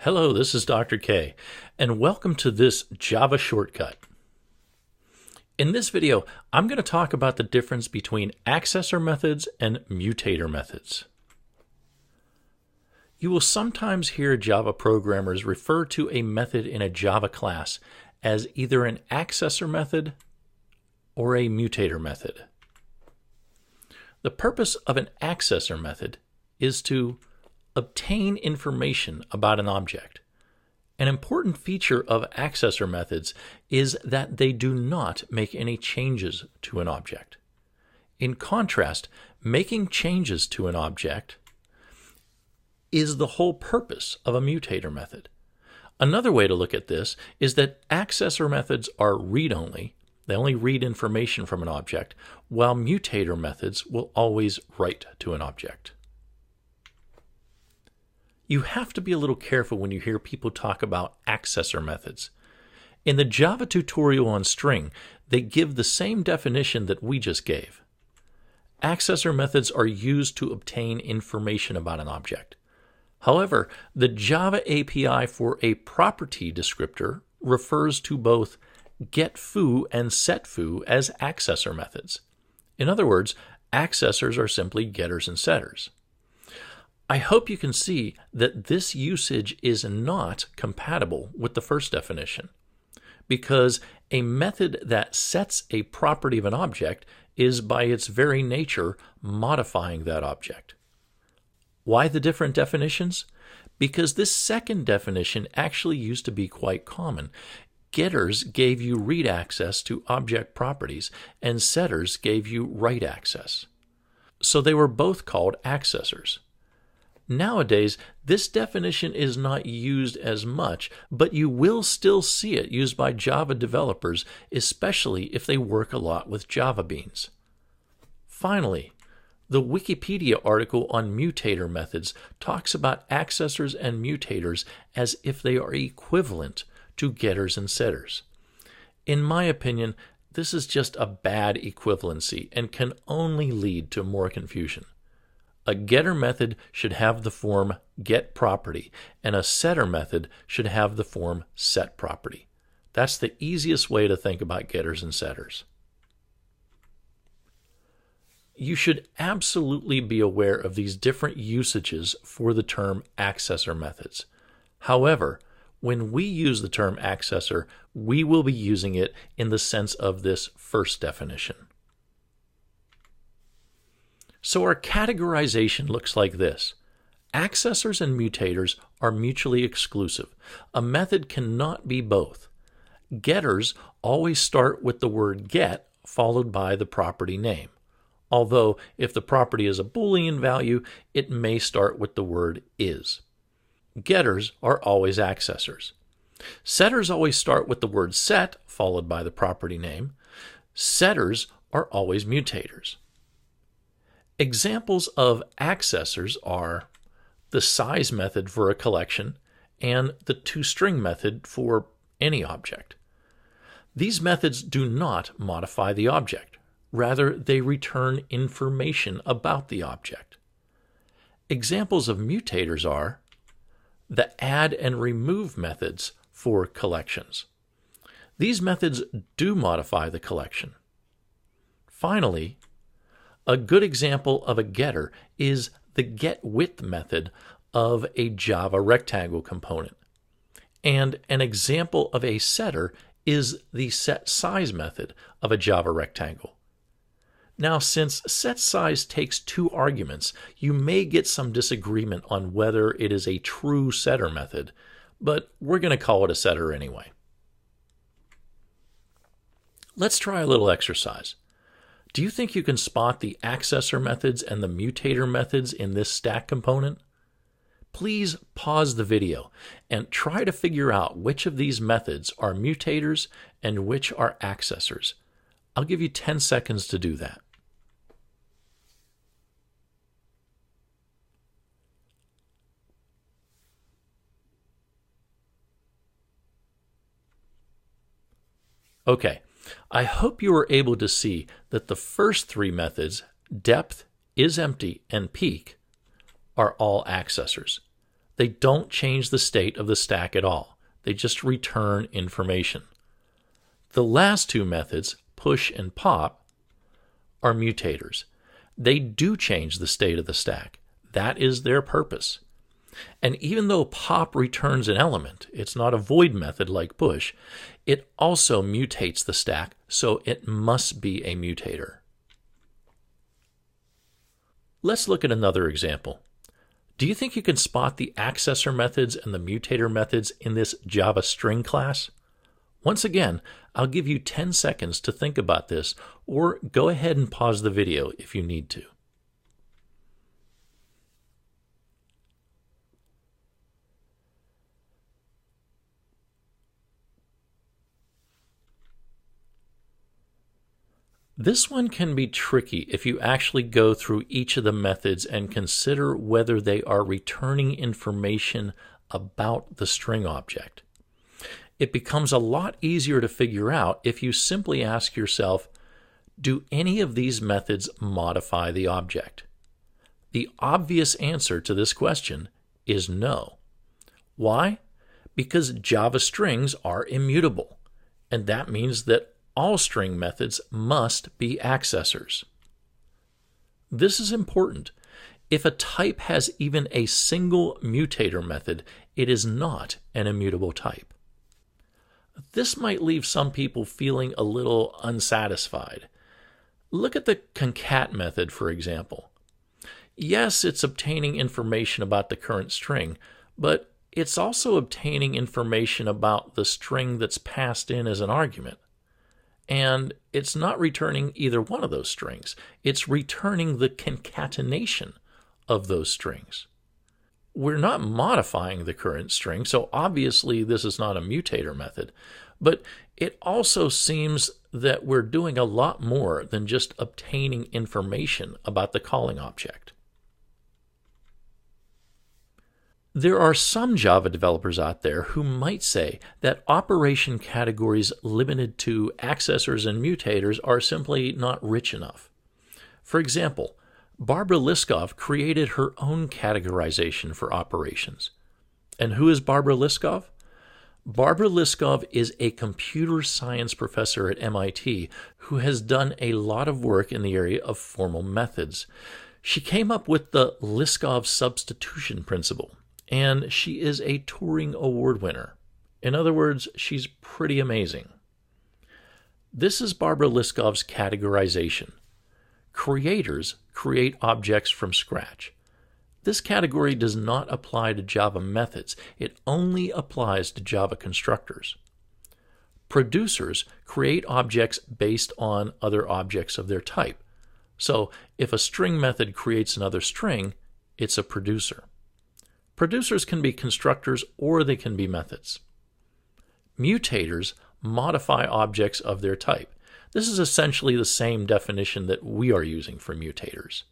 Hello, this is Dr. K, and welcome to this Java shortcut. In this video, I'm going to talk about the difference between accessor methods and mutator methods. You will sometimes hear Java programmers refer to a method in a Java class as either an accessor method or a mutator method. The purpose of an accessor method is to obtain information about an object. An important feature of accessor methods is that they do not make any changes to an object. In contrast, making changes to an object is the whole purpose of a mutator method. Another way to look at this is that accessor methods are read-only. They only read information from an object, while mutator methods will always write to an object. You have to be a little careful when you hear people talk about accessor methods. In the Java tutorial on string, they give the same definition that we just gave. Accessor methods are used to obtain information about an object. However, the Java API for a property descriptor refers to both getFoo and setFoo as accessor methods. In other words, accessors are simply getters and setters. I hope you can see that this usage is not compatible with the first definition, because a method that sets a property of an object is by its very nature modifying that object. Why the different definitions? Because this second definition actually used to be quite common. Getters gave you read access to object properties, and setters gave you write access. So they were both called accessors. Nowadays, this definition is not used as much, but you will still see it used by Java developers, especially if they work a lot with Java beans. Finally, the Wikipedia article on mutator methods talks about accessors and mutators as if they are equivalent to getters and setters. In my opinion, this is just a bad equivalency and can only lead to more confusion. A getter method should have the form getProperty, and a setter method should have the form setProperty. That's the easiest way to think about getters and setters. You should absolutely be aware of these different usages for the term accessor methods. However, when we use the term accessor, we will be using it in the sense of this first definition. So our categorization looks like this. Accessors and mutators are mutually exclusive. A method cannot be both. Getters always start with the word get followed by the property name. Although if the property is a Boolean value, it may start with the word is. Getters are always accessors. Setters always start with the word set followed by the property name. Setters are always mutators. Examples of accessors are the size method for a collection and the toString method for any object. These methods do not modify the object. Rather, they return information about the object. Examples of mutators are the add and remove methods for collections. These methods do modify the collection. Finally, a good example of a getter is the getWidth method of a Java rectangle component. And an example of a setter is the setSize method of a Java rectangle. Now, since setSize takes two arguments, you may get some disagreement on whether it is a true setter method, but we're going to call it a setter anyway. Let's try a little exercise. Do you think you can spot the accessor methods and the mutator methods in this stack component? Please pause the video and try to figure out which of these methods are mutators and which are accessors. I'll give you 10 seconds to do that. Okay. I hope you were able to see that the first three methods, depth, isEmpty, and peek, are all accessors. They don't change the state of the stack at all. They just return information. The last two methods, push and pop, are mutators. They do change the state of the stack. That is their purpose. And even though pop returns an element, it's not a void method like push, it also mutates the stack, so it must be a mutator. Let's look at another example. Do you think you can spot the accessor methods and the mutator methods in this Java string class? Once again, I'll give you 10 seconds to think about this, or go ahead and pause the video if you need to. This one can be tricky if you actually go through each of the methods and consider whether they are returning information about the string object. It becomes a lot easier to figure out if you simply ask yourself, do any of these methods modify the object? The obvious answer to this question is no. Why? Because Java strings are immutable, and that means that all string methods must be accessors. This is important. If a type has even a single mutator method, it is not an immutable type. This might leave some people feeling a little unsatisfied. Look at the concat method, for example. Yes, it's obtaining information about the current string, but it's also obtaining information about the string that's passed in as an argument. And it's not returning either one of those strings. It's returning the concatenation of those strings. We're not modifying the current string, so obviously this is not a mutator method, but it also seems that we're doing a lot more than just obtaining information about the calling object. There are some Java developers out there who might say that operation categories limited to accessors and mutators are simply not rich enough. For example, Barbara Liskov created her own categorization for operations. And who is Barbara Liskov? Barbara Liskov is a computer science professor at MIT who has done a lot of work in the area of formal methods. She came up with the Liskov substitution principle, and she is a Turing Award winner. In other words, she's pretty amazing. This is Barbara Liskov's categorization. Creators create objects from scratch. This category does not apply to Java methods. It only applies to Java constructors. Producers create objects based on other objects of their type. So if a string method creates another string, it's a producer. Producers can be constructors or they can be methods. Mutators modify objects of their type. This is essentially the same definition that we are using for mutators.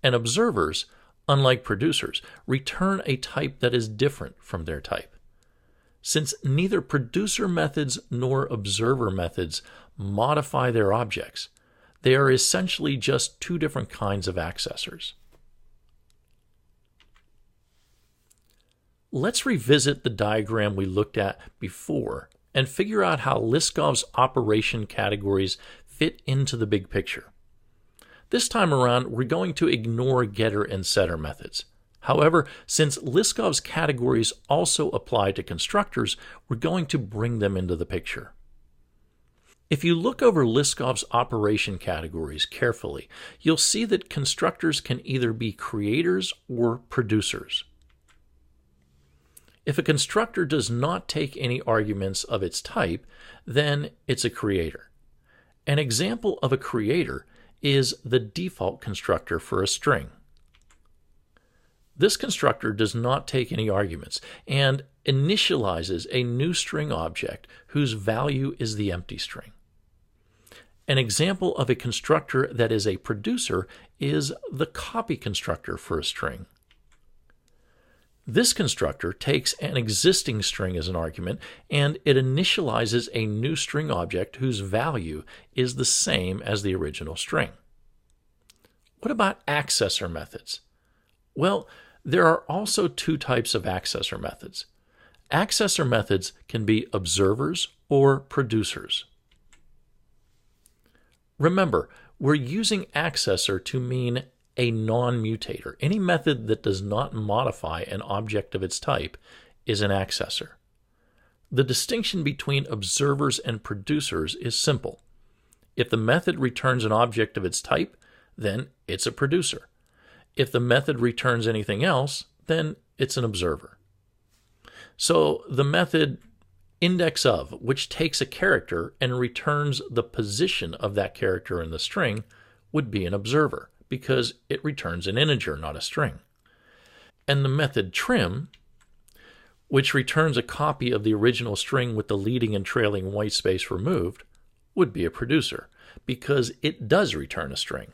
And observers, unlike producers, return a type that is different from their type. Since neither producer methods nor observer methods modify their objects, they are essentially just two different kinds of accessors. Let's revisit the diagram we looked at before and figure out how Liskov's operation categories fit into the big picture. This time around, we're going to ignore getter and setter methods. However, since Liskov's categories also apply to constructors, we're going to bring them into the picture. If you look over Liskov's operation categories carefully, you'll see that constructors can either be creators or producers. If a constructor does not take any arguments of its type, then it's a creator. An example of a creator is the default constructor for a string. This constructor does not take any arguments and initializes a new string object whose value is the empty string. An example of a constructor that is a producer is the copy constructor for a string. This constructor takes an existing string as an argument, and it initializes a new string object whose value is the same as the original string. What about accessor methods? Well, There are also two types of accessor methods. Accessor methods can be observers or producers. Remember, we're using accessor to mean a non-mutator. Any method that does not modify an object of its type is an accessor. The distinction between observers and producers is simple. If the method returns an object of its type, then it's a producer. If the method returns anything else, then it's an observer. So the method index of, which takes a character and returns the position of that character in the string, would be an observer because it returns an integer, not a string. And the method trim, which returns a copy of the original string with the leading and trailing white space removed, would be a producer because it does return a string.